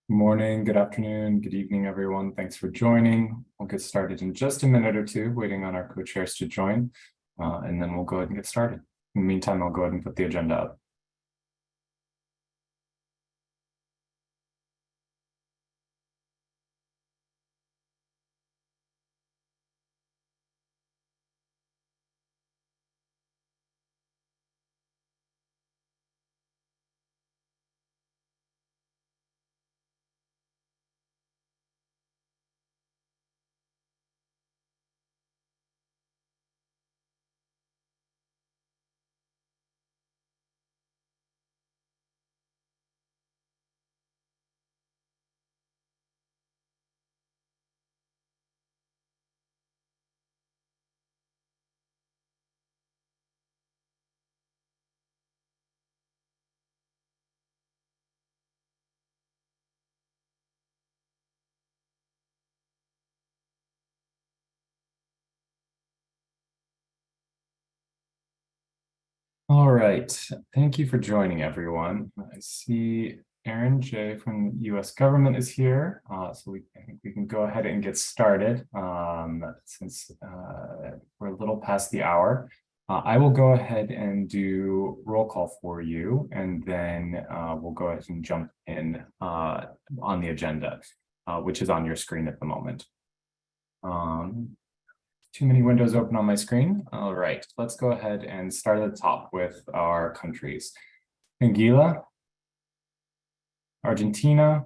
Good morning, good afternoon, good evening, everyone. Thanks for joining. We'll get started in just a minute or two, waiting on our co-chairs to join, and then we'll go ahead and get started. In the meantime, I'll go ahead and put the agenda up. All right, thank you for joining, everyone. I see Aaron J. from the U.S. government is here, so I think we can go ahead and get started since we're a little past the hour. I will go ahead and do roll call for you, and then we'll go ahead and jump in on the agenda, which is on your screen at the moment. Too many windows open on my screen. All right, let's go ahead and start at the top with our countries. Anguilla, Argentina,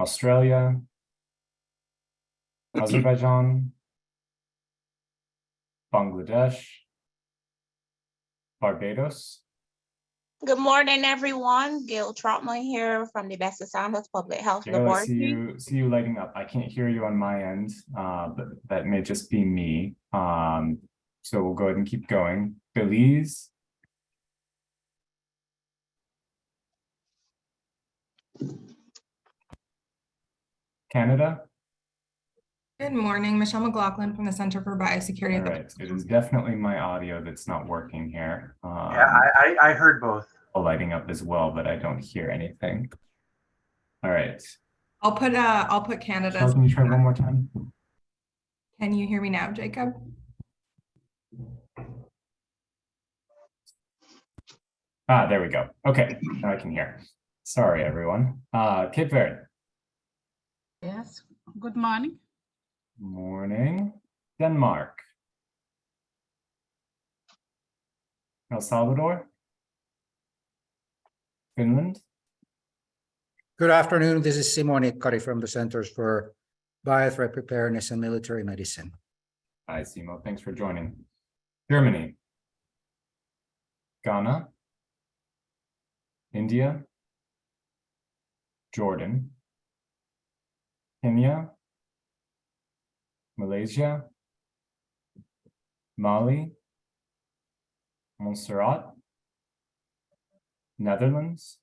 Australia, Azerbaijan, Bangladesh, Barbados. Good morning, everyone. Gail Trotman here from the Bessasanders Public Health Gail, I Laboratory. see you lighting up. I can't hear you on my end, but that may just be me. So we'll go ahead and keep going. Belize, Canada. Good morning, Michelle McLaughlin from the Center for Biosecurity. All right, it is definitely my audio that's not working here. Yeah, I heard both. Lighting up as well, but I don't hear anything. All right. I'll put Canada. Can you try one more time? Can you hear me now, Jacob? There we go. Okay, now I can hear. Sorry, everyone. Cape Verde. Yes, good morning. Morning. Denmark. El Salvador. Finland. Good afternoon. This is Simone Ikkari from the Centers for Biothreat Preparedness and Military Medicine. Hi, Simo. Thanks for joining. Germany. Ghana. India. Jordan. Kenya. Malaysia. Mali. Montserrat. Netherlands.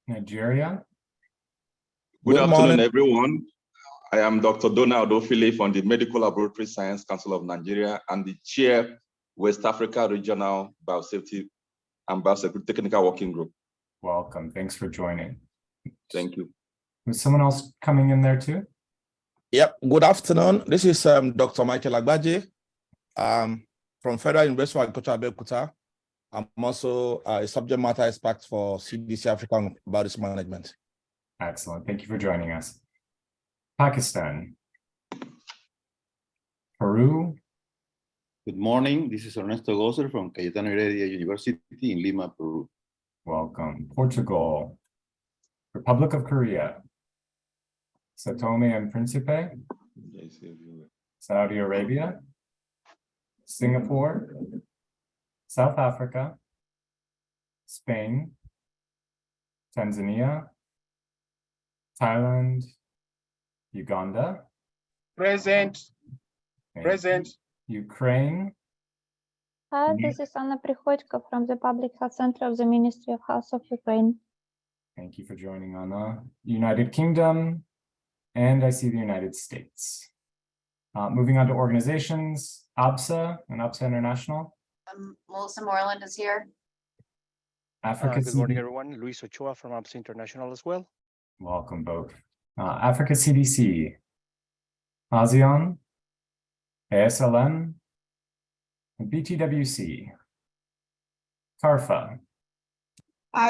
Nigeria. Good afternoon, everyone. I am Dr. Donald Ofile from the Medical Laboratory Science Council of Nigeria and the Chair, West Africa Regional Biosafety and Biosecurity Technical Working Group. Welcome. Thanks for joining. Thank you. Was someone else coming in there too? Yep. Good afternoon. This is Dr. Michael Agbaje from Federal University of Agriculture, Abeokuta. I'm also a subject matter expert for CDC Africa on Biodiversity Management. Excellent. Thank you for joining us. Pakistan. Peru. Good morning. This is Ernesto Gozer from Cayetano Heredia University in Lima, Peru. Welcome. Portugal. Republic of Korea. Sao Tome and Principe. Saudi Arabia. Singapore. South Africa. Spain. Tanzania. Thailand. Uganda. Present. Present. Ukraine. This is Anna Prihodko from the Public Health Center of the Ministry of Health of Ukraine. Thank you for joining, Anna. United Kingdom, and I see the United States. Moving on to organizations, ABSA and ABSA International. Melissa Moreland is here. Africa Good morning, CDC. everyone. Luis Ochoa from Amnesty International as well. Welcome both. Africa CDC, ASEAN, ASLM, and BTWC. CARFA.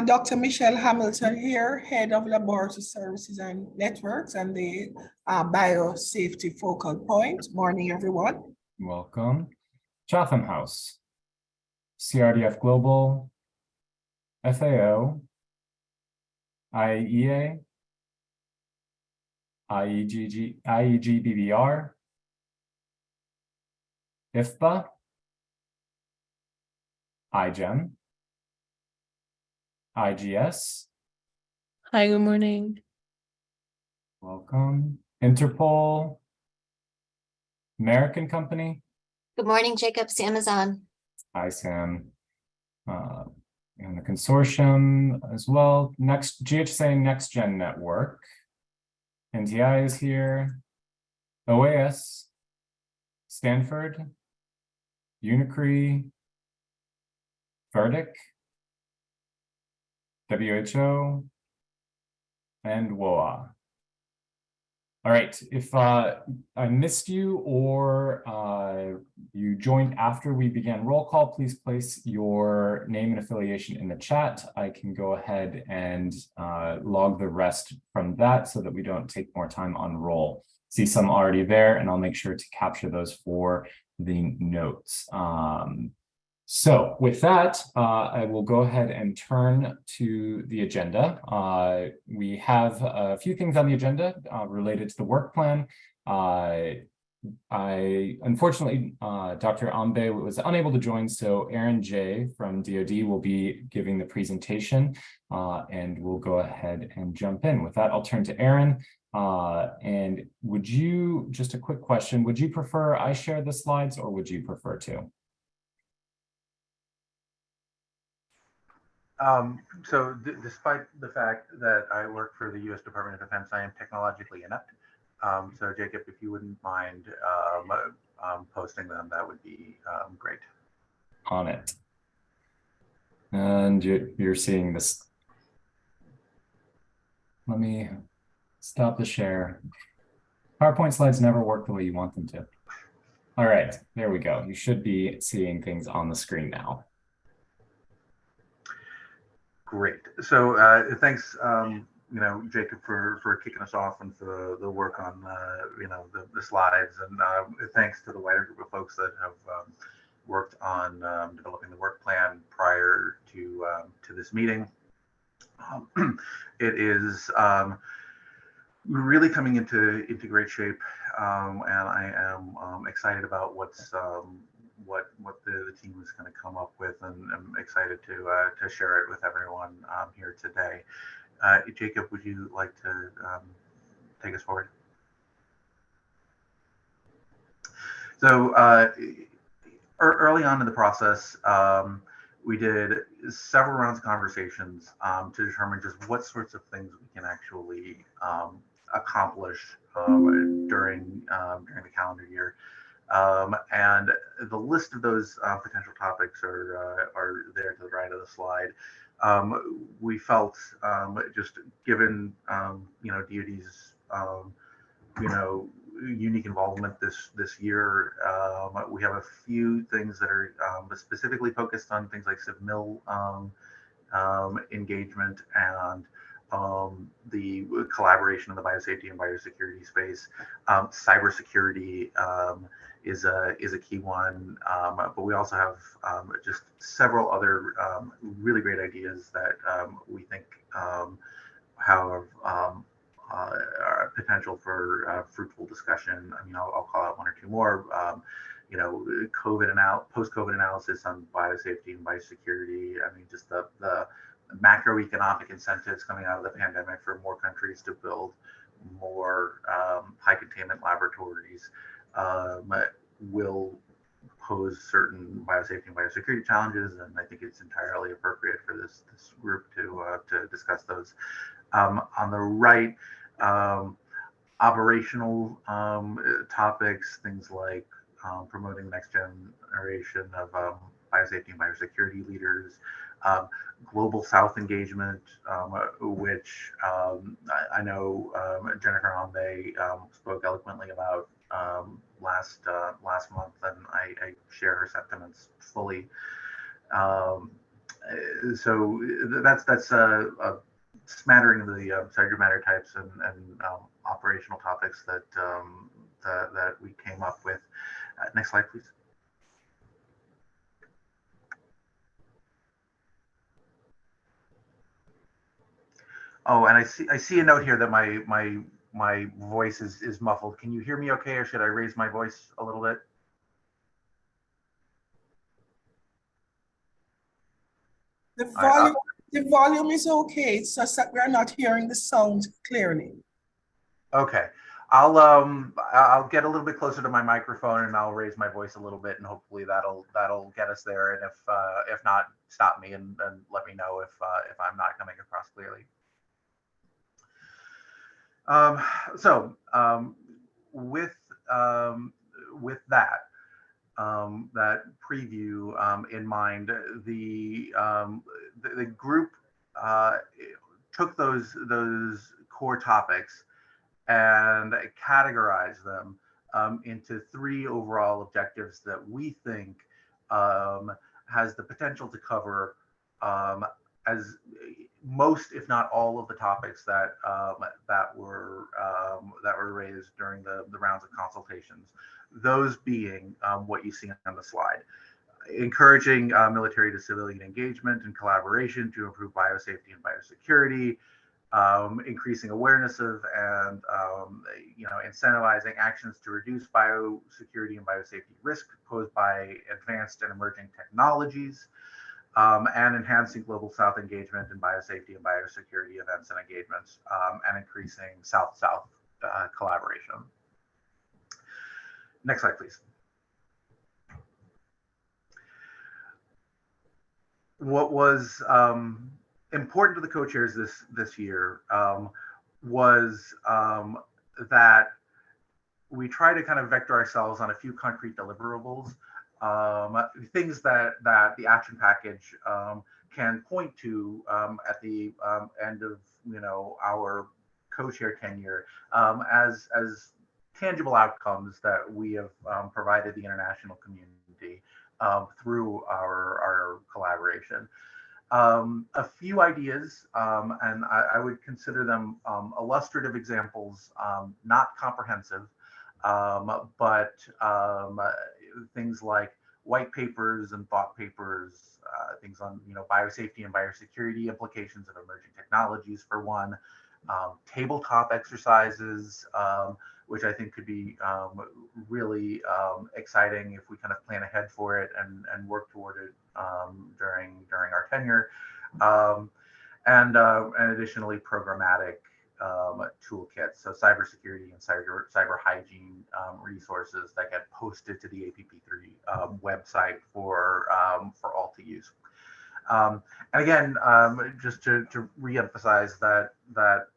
Dr. Michelle Hamilton here, Head of Laboratory Services and Networks and the Biosafety Focal Point. Morning, everyone. Welcome. Chatham House, CRDF Global, FAO, IEA, IEGBBR, IFBA, IGEM, IGS. Hi, good morning. Welcome. Interpol, American Company. Good morning, Jacob. Amazon. Hi, Sam. And the consortium as well. Next, GHSA Next Gen Network. NTI is here. OAS, Stanford, Unicre, Verdic, WHO, and WOA. All right, if I missed you or you joined after we began roll call, please place your name and affiliation in the chat. I can go ahead and log the rest from that so that we don't take more time on roll. See some already there, and I'll make sure to capture those for the notes. So with that, I will go ahead and turn to the agenda. We have a few things on the agenda related to the work plan. Unfortunately, Dr. Ambe was unable to join, so Aaron J. from DoD will be giving the presentation, and we'll go ahead and jump in. With that, I'll turn to Aaron. And would you, just a quick question, would you prefer I share the slides or would you prefer to? Despite the fact that I work for the U.S. Department of Defense, I am technologically inept. So Jacob, if you wouldn't mind posting them, that would be great. On it. And you're seeing this. Let me stop the share. PowerPoint slides never work the way you want them to. All right, there we go. You should be seeing things on the screen now. Great. So thanks, Jacob, for kicking us off and for the work on, the slides. And thanks to the wider group of folks that have worked on developing the work plan prior to this meeting. It is really coming into great shape, and I am excited about what the team is going to come up with, and I'm excited to share it with everyone here today. Jacob, would you like to take us forward? So early on in the process, we did several rounds of conversations to determine just what sorts of things we can actually accomplish during the calendar year. And the list of those potential topics are there to the right of the slide. We felt just given DoD's unique involvement this year, we have a few things that are specifically focused on things like civil engagement and the collaboration in the biosafety and biosecurity space. Cybersecurity is a key one, but we also have just several other really great ideas that we think have potential for fruitful discussion. I mean, I'll call out one or two more. Post-COVID analysis on biosafety and biosecurity. I mean, just the macroeconomic incentives coming out of the pandemic for more countries to build more high containment laboratories will pose certain biosafety and biosecurity challenges, and I think it's entirely appropriate for this group to discuss those. On the right, operational topics, things like promoting the next generation of biosafety and biosecurity leaders, global South engagement, which I know Jennifer Ambe spoke eloquently about last month, and I share her sentiments fully. So that's a smattering of the subject matter types and operational topics that that we came up with. Next slide, please. Oh, and I see a note here that my voice is muffled. Can you hear me okay, or should I raise my voice a little bit? The volume is okay. It's just that we're not hearing the sound clearly. Okay, I'll get a little bit closer to my microphone and I'll raise my voice a little bit, and hopefully that'll get us there. And if not, stop me and let me know if I'm not coming across clearly. With that preview in mind, the group took those core topics and categorized them into 3 overall objectives that we think has the potential to cover as most, if not all, of the topics that that were raised during the rounds of consultations. Those being what you see on the slide: encouraging military to civilian engagement and collaboration to improve biosafety and biosecurity, increasing awareness of and incentivizing actions to reduce biosecurity and biosafety risk posed by advanced and emerging technologies, and enhancing global South engagement in biosafety and biosecurity events and engagements, and increasing South-South collaboration. Next slide, please. What was important to the co-chairs this year was that we try to kind of vector ourselves on a few concrete deliverables, things that the action package can point to at the end of our co-chair tenure as tangible outcomes that we have provided the international community through our collaboration. A few ideas, and I would consider them illustrative examples, not comprehensive, but things like white papers and thought papers, things on biosafety and biosecurity implications of emerging technologies for one, tabletop exercises, which I think could be really exciting if we kind of plan ahead for it and work toward it during our tenure, and additionally programmatic toolkits, so cybersecurity and cyber hygiene resources that get posted to the APP3 website for all to use. And again, just to reemphasize that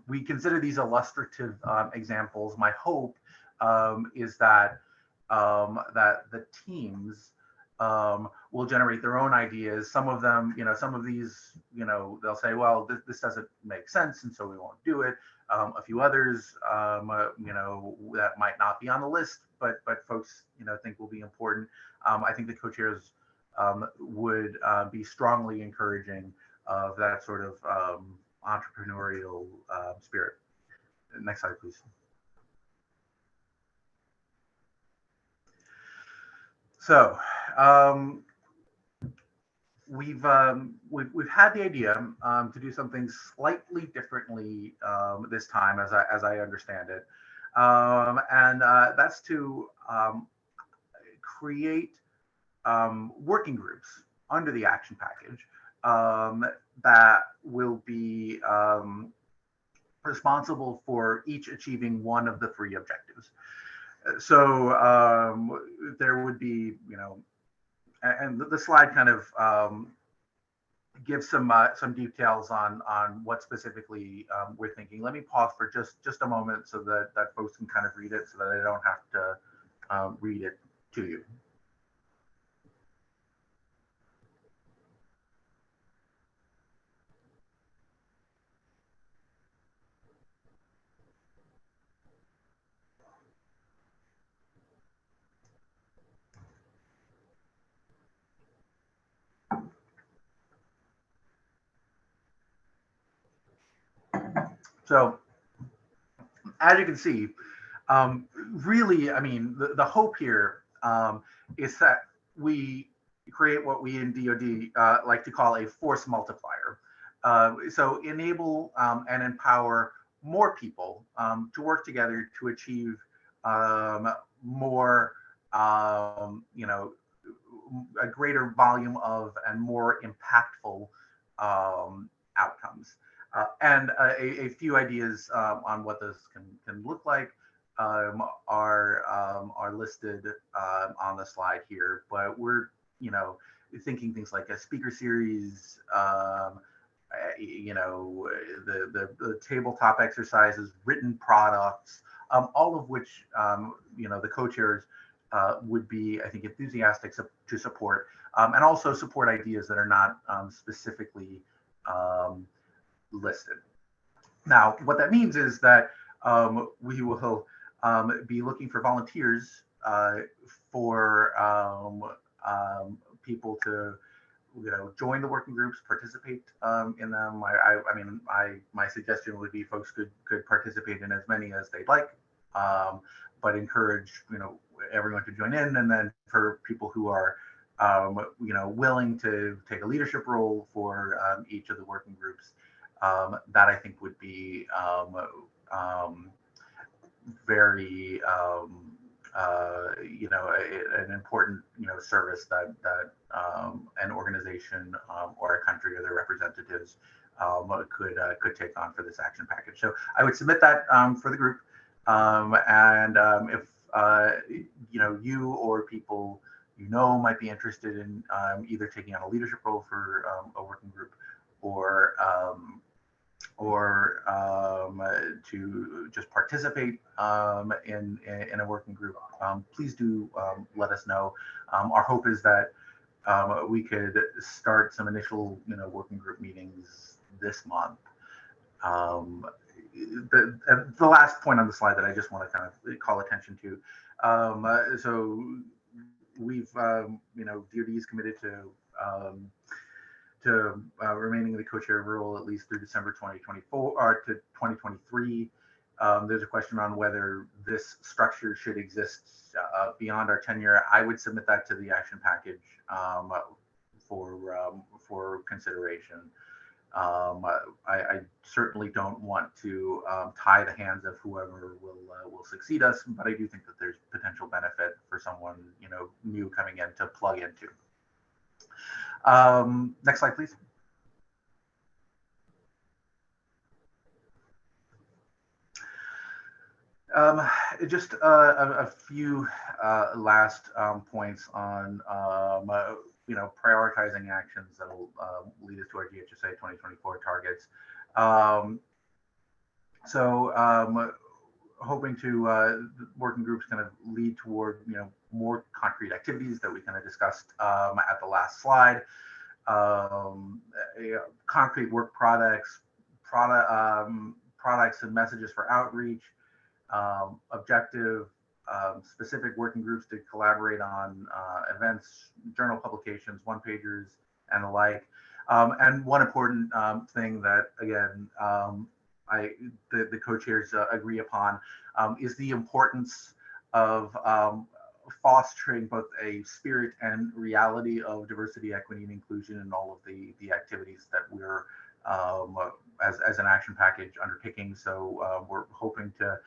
we consider these illustrative examples. My hope is that that the teams will generate their own ideas. Some of them, some of these, they'll say, well, this doesn't make sense, and so we won't do it. A few others, that might not be on the list, but folks, think will be important. I think the co-chairs would be strongly encouraging of that sort of entrepreneurial spirit. Next slide, please. So we've had the idea to do something slightly differently this time, as I understand it, and that's to create working groups under the action package that will be responsible for each achieving one of the 3 objectives. So there would be, and the slide kind of gives some details on what specifically we're thinking. Let me pause for just a moment so that folks can kind of read it, so that I don't have to read it to you. So as you can see, really, I mean, the hope here is that we create what we in DoD like to call a force multiplier. So enable and empower more people to work together to achieve more, you know, a greater volume of and more impactful outcomes. And a few ideas on what this can look like are listed on the slide here, but we're, you know, thinking things like a speaker series, you know, the tabletop exercises, written products, all of which, you know, the co-chairs would be, I think, enthusiastic to support, and also support ideas that are not specifically listed. Now, what that means is that we will be looking for volunteers for people to, you know, join the working groups, participate in them. I mean, my suggestion would be folks could participate in as many as they'd like, but encourage, you know, everyone to join in. And then for people who are, you know, willing to take a leadership role for each of the working groups, that I think would be very, you know, an important, you know, service that an organization or a country or their representatives could take on for this action package. So I would submit that for the group, and if you know, you or people you know might be interested in either taking on a leadership role for a working group, or to just participate in a working group, please do let us know. Our hope is that we could start some initial, you know, working group meetings this month. The last point on the slide that I just want to kind of call attention to. So we've, you know, DoD is committed to remaining the co-chair role at least through December 2024 or to 2023. There's a question on whether this structure should exist beyond our tenure. I would submit that to the action package for consideration. I certainly don't want to tie the hands of whoever will succeed us, but I do think that there's potential benefit for someone, you know, new coming in to plug into. Next slide, please. Just a few last points on you know, prioritizing actions that will lead us to our GHSA 2024 targets. Hoping to working groups kind of lead toward, you know, more concrete activities that we kind of discussed at the last slide. Concrete work products and messages for outreach, objective, specific working groups to collaborate on events, journal publications, one-pagers, and the like. And one important thing that, again, the co-chairs agree upon is the importance of fostering both a spirit and reality of diversity, equity, and inclusion in all of the activities that we're, as an action package, undertaking. So we're hoping to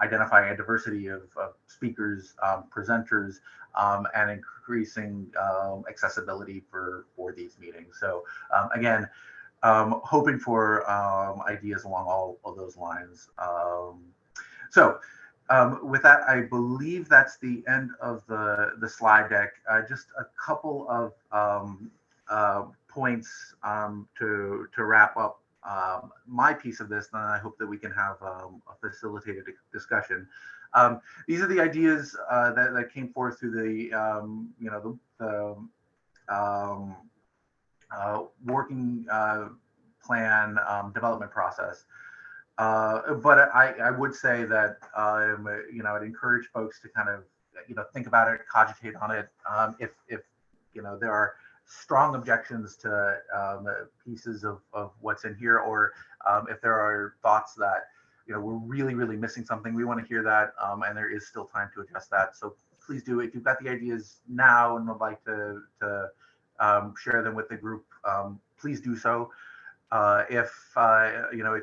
identify a diversity of speakers, presenters, and increasing accessibility for these meetings. So again, hoping for ideas along all of those lines. With that, I believe that's the end of the slide deck. Just a couple of points to wrap up my piece of this, then I hope that we can have a facilitated discussion. These are the ideas that came forth through the you know, the working plan development process. But I would say that you know, I'd encourage folks to kind of, you know, think about it, cogitate on it. If you know, there are strong objections to pieces of what's in here, or if there are thoughts that we're really missing something, we want to hear that, and there is still time to adjust that. So please do. If you've got the ideas now and would like to share them with the group, please do so. If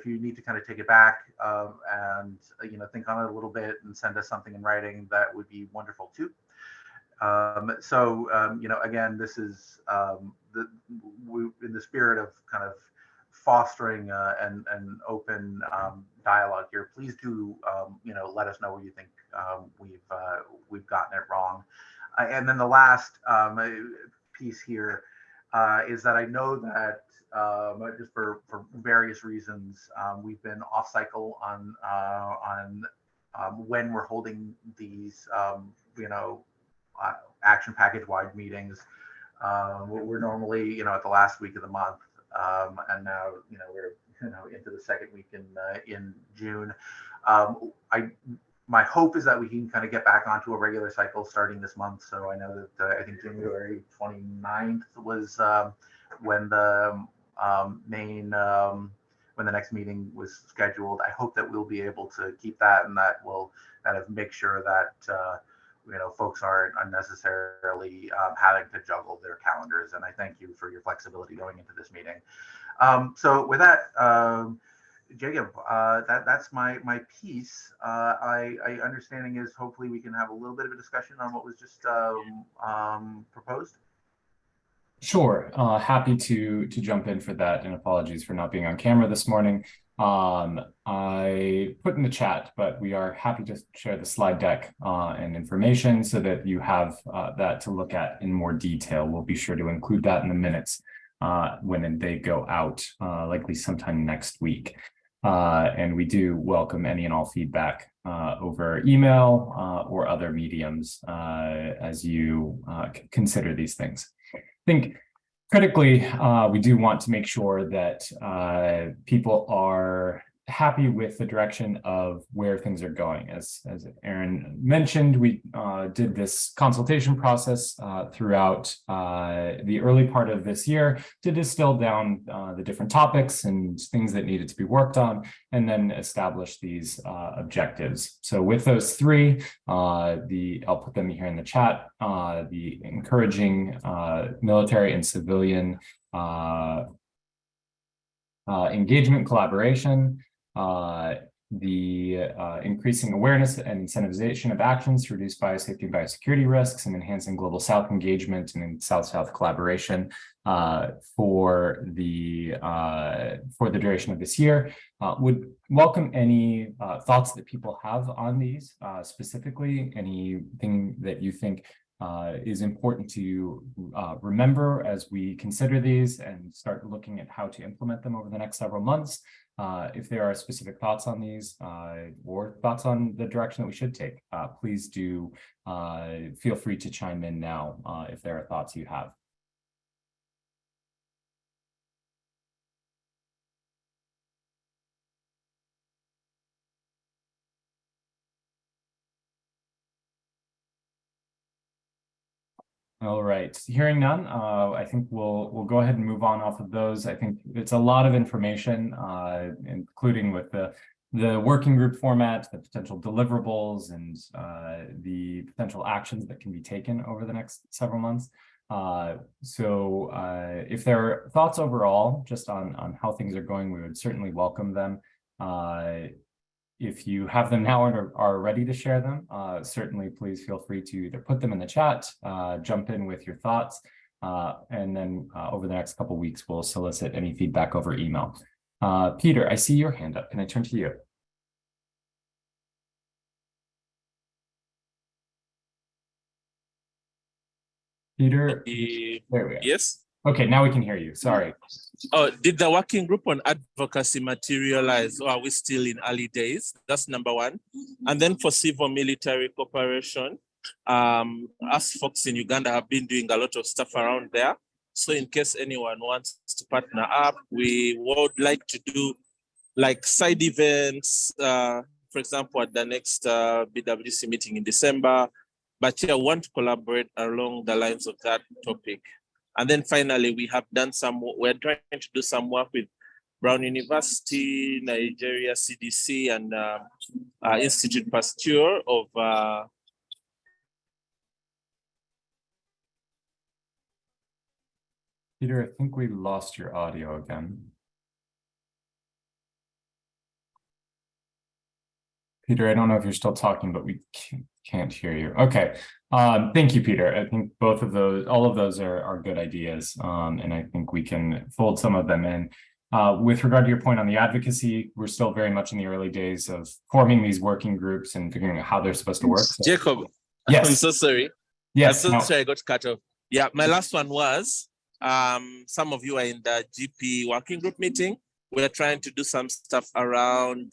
you need to kind of take it back and think on it a little bit and send us something in writing, that would be wonderful too. Again, this is in the spirit of kind of fostering an open dialogue here. Please do let us know where you think we've gotten it wrong. And then the last piece here is that I know that just for various reasons, we've been off cycle on when we're holding these action package wide meetings. We're normally at the last week of the month, and now we're into the second week in June. My hope is that we can kind of get back onto a regular cycle starting this month. So I know that I think January 29th was when the when the next meeting was scheduled. I hope that we'll be able to keep that, and that will kind of make sure that folks aren't unnecessarily having to juggle their calendars. And I thank you for your flexibility going into this meeting. So with that, Jacob, that's my piece. I understanding is hopefully we can have a little bit of a discussion on what was just proposed. Sure, happy to jump in for that, and apologies for not being on camera this morning. I put in the chat, but we are happy to share the slide deck and information so that you have that to look at in more detail. We'll be sure to include that in the minutes when they go out, likely sometime next week. And we do welcome any and all feedback over email or other mediums as you consider these things. I think critically, we do want to make sure that people are happy with the direction of where things are going. As Aaron mentioned, we did this consultation process throughout the early part of this year to distill down the different topics and things that needed to be worked on, and then establish these objectives. So with those three, I'll put them here in the chat, the encouraging military and civilian engagement collaboration, the increasing awareness and incentivization of actions to reduce biosafety and biosecurity risks, and enhancing global South engagement and South-South collaboration for the duration of this year. Would welcome any thoughts that people have on these, specifically anything that you think is important to remember as we consider these and start looking at how to implement them over the next several months. If there are specific thoughts on these or thoughts on the direction that we should take, please do feel free to chime in now if there are thoughts you have. All right, hearing none, I think we'll go ahead and move on off of those. I think it's a lot of information, including with the working group format, the potential deliverables, and the potential actions that can be taken over the next several months. So if there are thoughts overall just on how things are going, we would certainly welcome them. If you have them now and are ready to share them, certainly please feel free to either put them in the chat, jump in with your thoughts, and then over the next couple of weeks, we'll solicit any feedback over email. Peter, I see your hand up. Can I turn to you? Peter, there we go. Yes. Okay, now we can hear you. Sorry. Did the working group on advocacy materialize, or are we still in early days? That's number one. And then for civil military cooperation, us folks in Uganda have been doing a lot of stuff around there. So in case anyone wants to partner up, we would like to do like side events, for example, at the next BWC meeting in December. But yeah, I want to collaborate along the lines of that topic. And then finally, we're trying to do some work with Brown University, Nigeria CDC, and Institute Pasteur of Peter, I think we lost your audio again. Peter, I don't know if you're still talking, but we can't hear you. Okay. Thank you, Peter. I think all of those are good ideas. And I think we can fold some of them in. With regard to your point on the advocacy, we're still very much in the early days of forming these working groups and figuring out how they're supposed to work. So, Jacob, yes. I'm so sorry. Yes. I'm so sorry I got cut off. Yeah, my last one was, some of you are in the GP working group meeting. We're trying to do some stuff around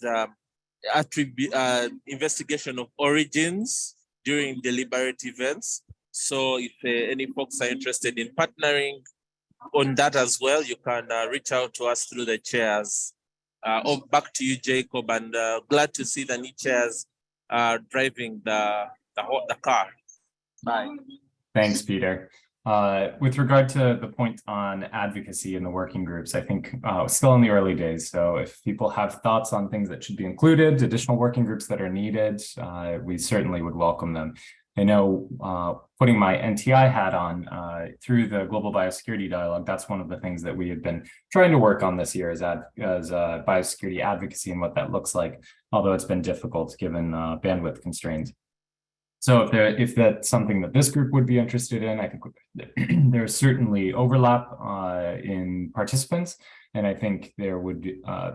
investigation of origins during deliberate events. So if any folks are interested in partnering on that as well, you can reach out to us through the chairs. Back to you, Jacob, and glad to see the new chairs driving the car. Bye. Thanks, Peter. With regard to the point on advocacy in the working groups, I think still in the early days. So if people have thoughts on things that should be included, additional working groups that are needed, we certainly would welcome them. I know putting my NTI hat on through the Global Biosecurity Dialogue, that's one of the things that we have been trying to work on this year as biosecurity advocacy and what that looks like, although it's been difficult given bandwidth constraints. So if that's something that this group would be interested in, I think there's certainly overlap in participants, and I think there would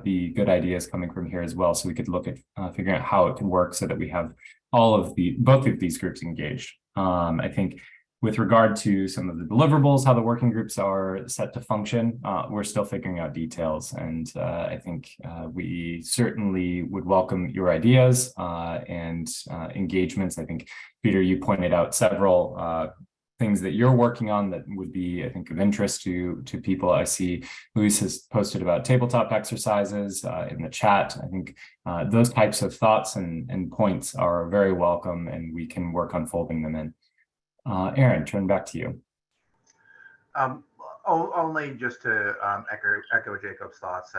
be good ideas coming from here as well. So we could look at figuring out how it can work so that we have both of these groups engaged. I think with regard to some of the deliverables, how the working groups are set to function, we're still figuring out details. And I think we certainly would welcome your ideas and engagements. I think, Peter, you pointed out several things that you're working on that would be, I think, of interest to people. I see Luis has posted about tabletop exercises in the chat. I think those types of thoughts and points are very welcome, and we can work on folding them in. Aaron, turn back to you. Only just to echo Jacob's thoughts.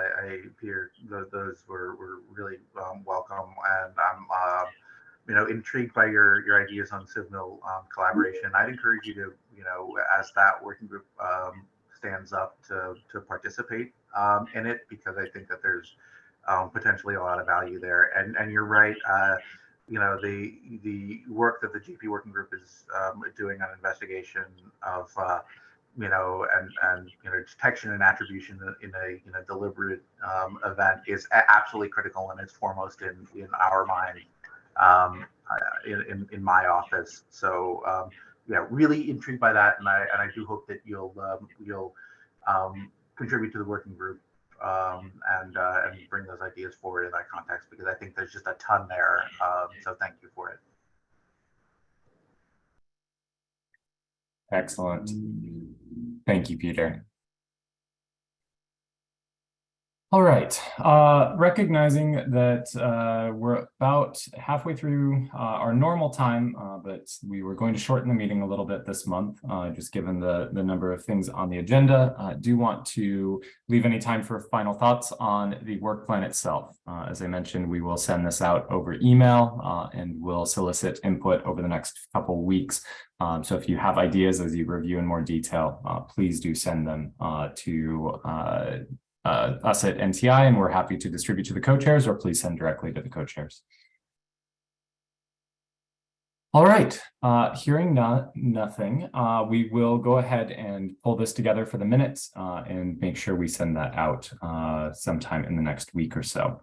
Peter, those were really welcome, and I'm intrigued by your ideas on civil collaboration. I'd encourage you to as that working group stands up to participate in it, because I think that there's potentially a lot of value there. And you're right. The work that the GP working group is doing on investigation of detection and attribution in a deliberate event is absolutely critical, and it's foremost in our mind in my office. So yeah, really intrigued by that, and I do hope that you'll contribute to the working group and bring those ideas forward in that context, because I think there's just a ton there. So thank you for it. Excellent. Thank you, Peter. All right, recognizing that we're about halfway through our normal time, but we were going to shorten the meeting a little bit this month, just given the number of things on the agenda. I do want to leave any time for final thoughts on the work plan itself. As I mentioned, we will send this out over email and we'll solicit input over the next couple of weeks. So if you have ideas as you review in more detail, please do send them to us at NTI, and we're happy to distribute to the co-chairs, or please send directly to the co-chairs. All right, hearing nothing, we will go ahead and pull this together for the minutes and make sure we send that out sometime in the next week or so.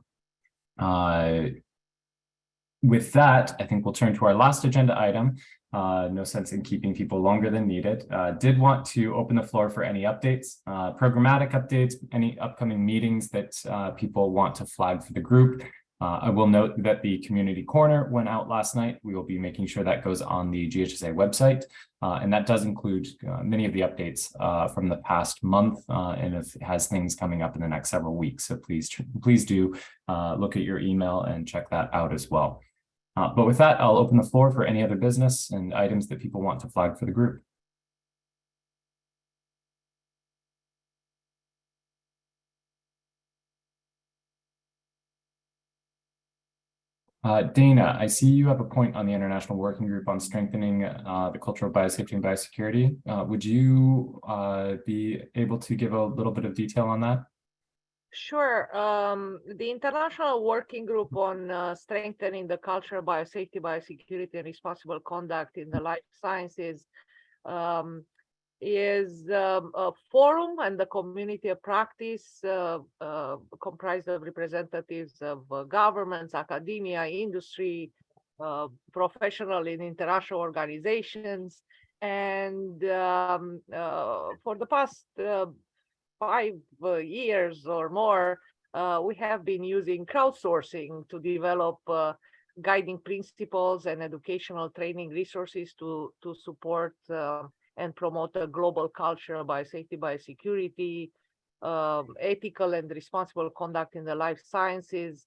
With that, I think we'll turn to our last agenda item. No sense in keeping people longer than needed. Did want to open the floor for any updates, programmatic updates, any upcoming meetings that people want to flag for the group. I will note that the community corner went out last night. We will be making sure that goes on the GHSA website, and that does include many of the updates from the past month, and it has things coming up in the next several weeks. So please do look at your email and check that out as well. But with that, I'll open the floor for any other business and items that people want to flag for the group. Dana, I see you have a point on the International Working Group on strengthening the culture of biosafety and biosecurity. Would you be able to give a little bit of detail on that? Sure. The International Working Group on Strengthening the Culture of Biosafety, Biosecurity, and Responsible Conduct in the Life Sciences is a forum and the community of practice comprised of representatives of governments, academia, industry, professional and international organizations. And for the past 5 years or more, we have been using crowdsourcing to develop guiding principles and educational training resources to support and promote a global culture of biosafety, biosecurity, ethical and responsible conduct in the life sciences,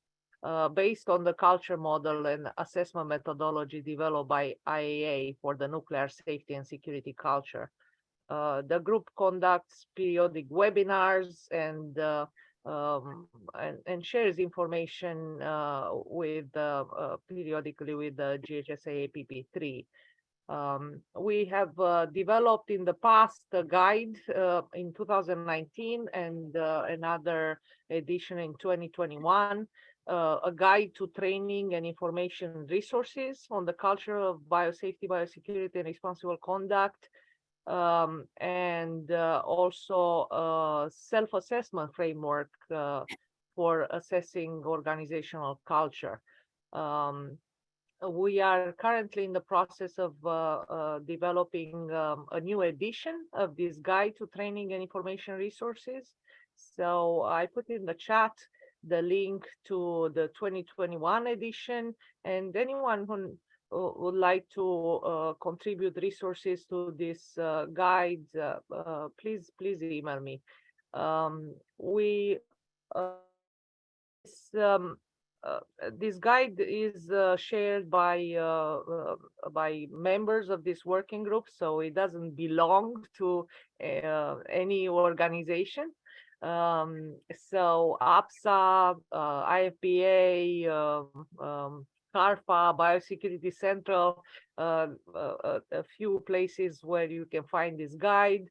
based on the culture model and assessment methodology developed by IAA for the nuclear safety and security culture. The group conducts periodic webinars and shares information with periodically with the GHSA APP3. We have developed in the past a guide in 2019 and another edition in 2021, a guide to training and information resources on the culture of biosafety, biosecurity, and responsible conduct, and also a self-assessment framework for assessing organizational culture. We are currently in the process of developing a new edition of this guide to training and information resources. So I put in the chat the link to the 2021 edition, and anyone who would like to contribute resources to this guide, please email me. This guide is shared by members of this working group, so it doesn't belong to any organization. So APSA, IFBA, CARPA, Biosecurity Central, a few places where you can find this guide.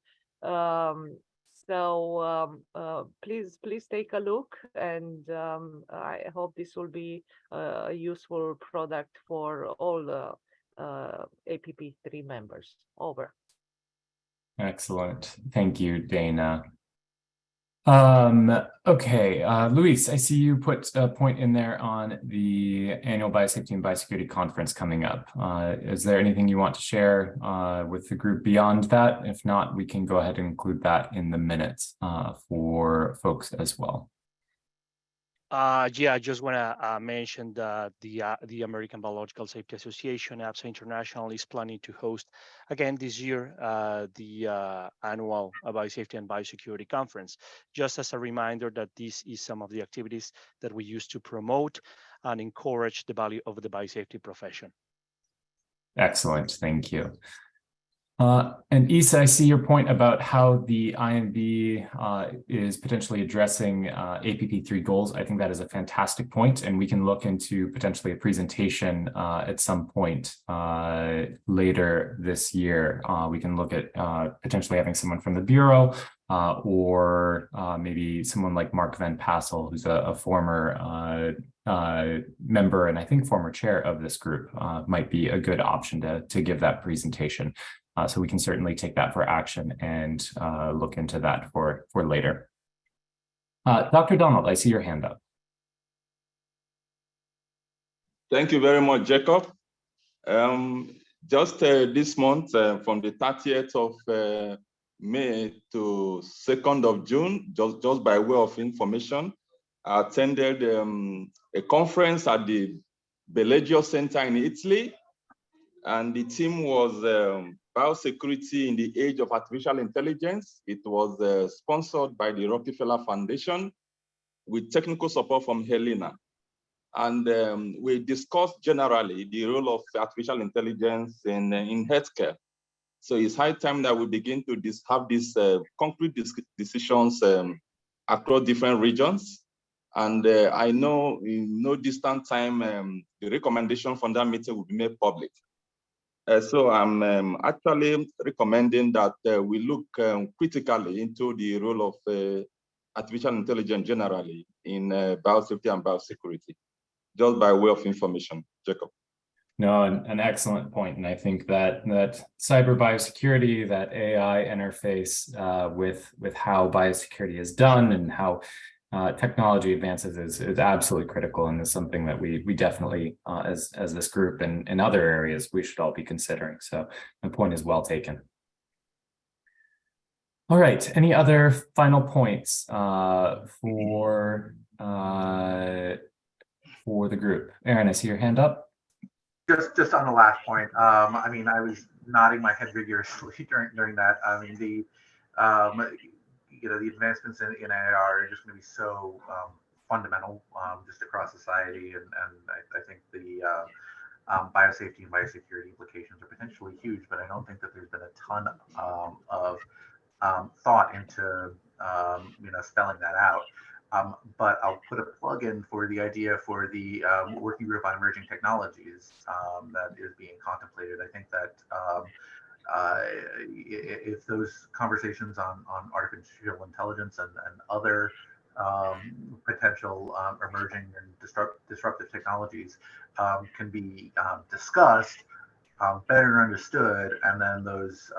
Please take a look, and I hope this will be a useful product for all the APP3 members. Over. Excellent. Thank you, Dana. Okay, Luis, I see you put a point in there on the annual Biosafety and Biosecurity Conference coming up. Is there anything you want to share with the group beyond that? If not, we can go ahead and include that in the minutes for folks as well. Yeah, I just want to mention that the American Biological Safety Association, APSA International, is planning to host again this year the annual Biosafety and Biosecurity Conference. Just as a reminder that this is some of the activities that we use to promote and encourage the value of the biosafety profession. Excellent, thank you. And Isa, I see your point about how the INB is potentially addressing APP3 goals. I think that is a fantastic point, and we can look into potentially a presentation at some point later this year. We can look at potentially having someone from the Bureau or maybe someone like Mark Van Passel, who's a former member and I think former chair of this group, might be a good option to give that presentation. So we can certainly take that for action and look into that for later. Dr. Donald, I see your hand up. Thank you very much, Jacob. Just this month, from the 30th of May to 2nd of June, just by way of information, I attended a conference at the Bellagio Center in Italy, and the theme was Biosecurity in the Age of Artificial Intelligence. It was sponsored by the Rockefeller Foundation with technical support from Helena. And we discussed generally the role of artificial intelligence in healthcare. So it's high time that we begin to have these concrete decisions across different regions. And I know in no distant time, the recommendation from that meeting will be made public. So I'm actually recommending that we look critically into the role of artificial intelligence generally in biosafety and biosecurity, just by way of information. Jacob. No, an excellent point. And I think that cyber biosecurity, that AI interface with how biosecurity is done and how technology advances is absolutely critical, and is something that we definitely, as this group and in other areas, we should all be considering. So the point is well taken. All right. Any other final points for the group? Aaron, I see your hand up. Just on the last point, I mean, I was nodding my head vigorously during that. I mean, the advancements in AI are just going to be so fundamental just across society, and I think the biosafety and biosecurity implications are potentially huge. But I don't think that there's been a ton of thought into spelling that out. But I'll put a plug in for the idea for the working group on emerging technologies that is being contemplated. I think that if those conversations on artificial intelligence and other potential emerging and disruptive technologies can be discussed, better understood, and then those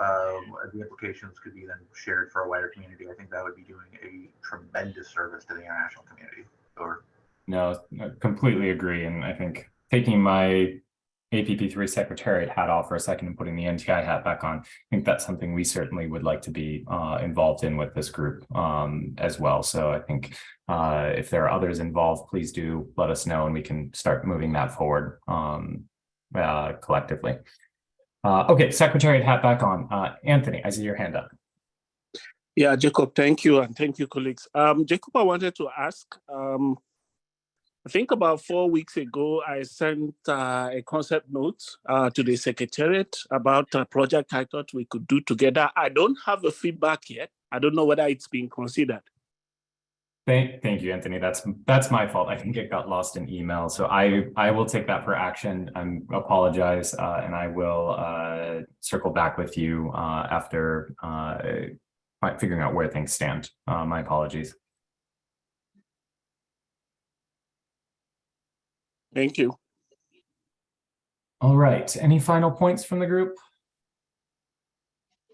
the implications could be then shared for a wider community, I think that would be doing a tremendous service to the international community. No, I completely agree. And I think taking my APP3 secretariat hat off for a second and putting the NTI hat back on, I think that's something we certainly would like to be involved in with this group as well. So I think if there are others involved, please do let us know and we can start moving that forward collectively. Okay, secretariat hat back on. Anthony, I see your hand up. Yeah, Jacob, thank you. And thank you, colleagues. Jacob, I wanted to ask, I think about 4 weeks ago, I sent a concept note to the Secretariat about a project I thought we could do together. I don't have a feedback yet. I don't know whether it's been considered. Thank you, Anthony. That's my fault. I think it got lost in email. So I will take that for action. I apologize, and I will circle back with you after figuring out where things stand. My apologies. Thank you. All right. Any final points from the group?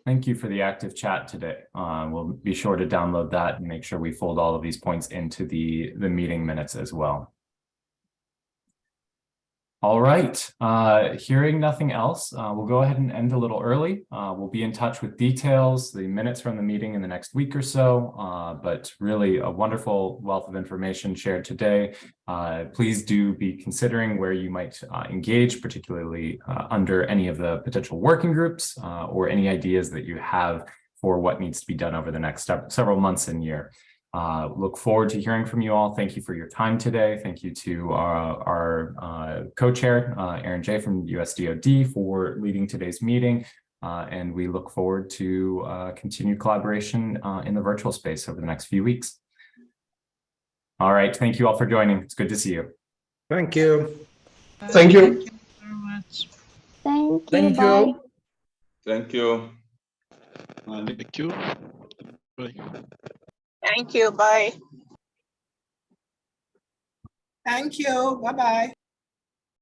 Thank you for the active chat today. We'll be sure to download that and make sure we fold all of these points into the meeting minutes as well. All right, hearing nothing else, we'll go ahead and end a little early. We'll be in touch with details, the minutes from the meeting in the next week or so, but really a wonderful wealth of information shared today. Please do be considering where you might engage, particularly under any of the potential working groups or any ideas that you have for what needs to be done over the next several months and year. Look forward to hearing from you all. Thank you for your time today. Thank you to our co-chair, Aaron J. from USDOD for leading today's meeting. And we look forward to continued collaboration in the virtual space over the next few weeks. All right. Thank you all for joining. It's good to see you. Thank you. Thank you very much. Thank you. Thank Bye. you. Thank you. Thank you. Bye. Thank you. Bye. Thank you. Bye-bye.